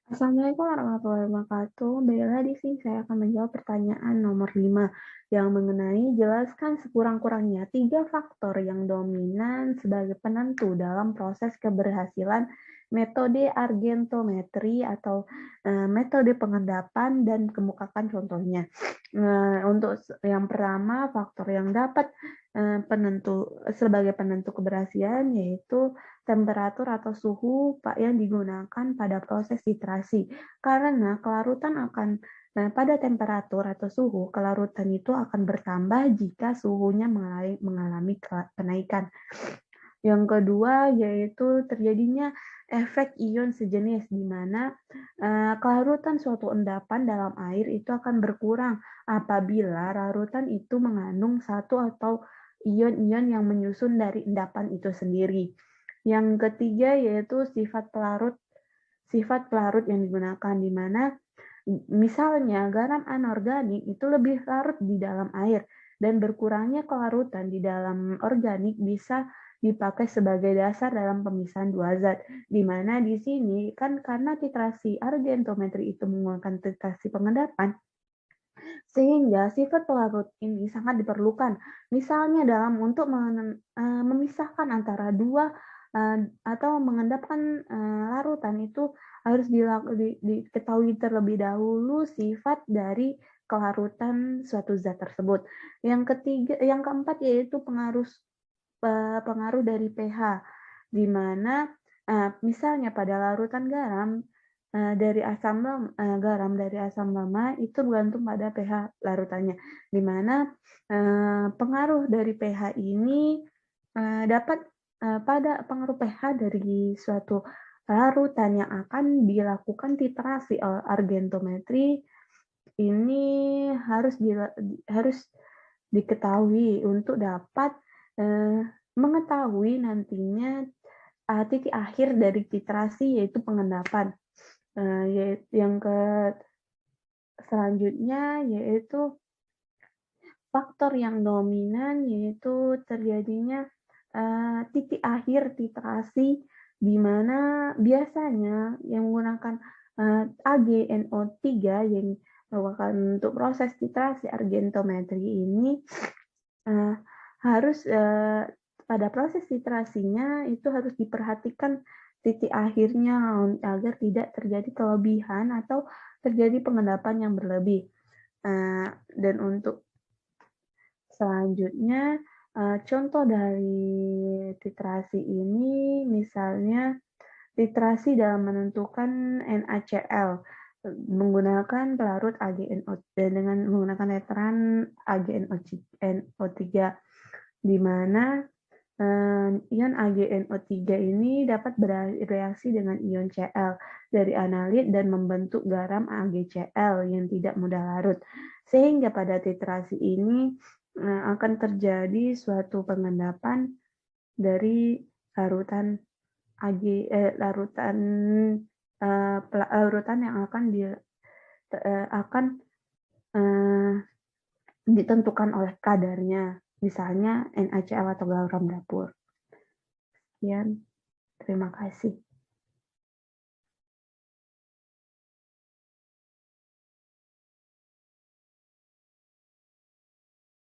Assalamualaikum warahmatullahi wabarakatuh. Baiklah, di sini saya akan menjawab pertanyaan nomor 5 yang mengenai jelaskan sekurang-kurangnya 3 faktor yang dominan sebagai penentu dalam proses keberhasilan metode argentometri atau metode pengendapan dan kemukakan contohnya. Untuk yang pertama, faktor yang dapat sebagai penentu keberhasilan yaitu temperatur atau suhu yang digunakan pada proses titrasi. Karena pada temperatur atau suhu, kelarutan itu akan bertambah jika suhunya mengalami kenaikan. Yang kedua yaitu terjadinya efek ion sejenis, di mana kelarutan suatu endapan dalam air itu akan berkurang apabila larutan itu mengandung satu atau ion-ion yang menyusun dari endapan itu sendiri. Yang ketiga yaitu sifat pelarut yang digunakan, di mana misalnya garam anorganik itu lebih larut di dalam air, dan berkurangnya kelarutan di dalam organik bisa dipakai sebagai dasar dalam pemisahan dua zat, di mana di sini kan karena titrasi argentometri itu menggunakan titrasi pengendapan, sehingga sifat pelarut ini sangat diperlukan. Misalnya untuk memisahkan antara dua atau mengendapkan larutan itu harus diketahui terlebih dahulu sifat dari kelarutan suatu zat tersebut. Yang keempat yaitu pengaruh dari pH, di mana misalnya pada larutan garam dari asam lama itu bergantung pada pH larutannya, di mana pengaruh dari pH ini dapat pada pengaruh pH dari suatu larutan yang akan dilakukan titrasi argentometri ini harus diketahui untuk dapat mengetahui nantinya titik akhir dari titrasi yaitu pengendapan. Selanjutnya yaitu faktor yang dominan yaitu terjadinya titik akhir titrasi, di mana biasanya yang menggunakan AgNO3 yang merupakan untuk proses titrasi argentometri ini harus pada proses titrasinya itu harus diperhatikan titik akhirnya agar tidak terjadi kelebihan atau terjadi pengendapan yang berlebih. Dan untuk selanjutnya, contoh dari titrasi ini misalnya titrasi dalam menentukan NaCl menggunakan pelarut AgNO dan dengan menggunakan neutran AgNO3, di mana ion AgNO3 ini dapat bereaksi dengan ion Cl dari analit dan membentuk garam AgCl yang tidak mudah larut. Sehingga pada titrasi ini akan terjadi suatu pengendapan dari larutan larutan yang akan ditentukan oleh kadarnya, misalnya NaCl atau garam dapur. Sekian, terima kasih.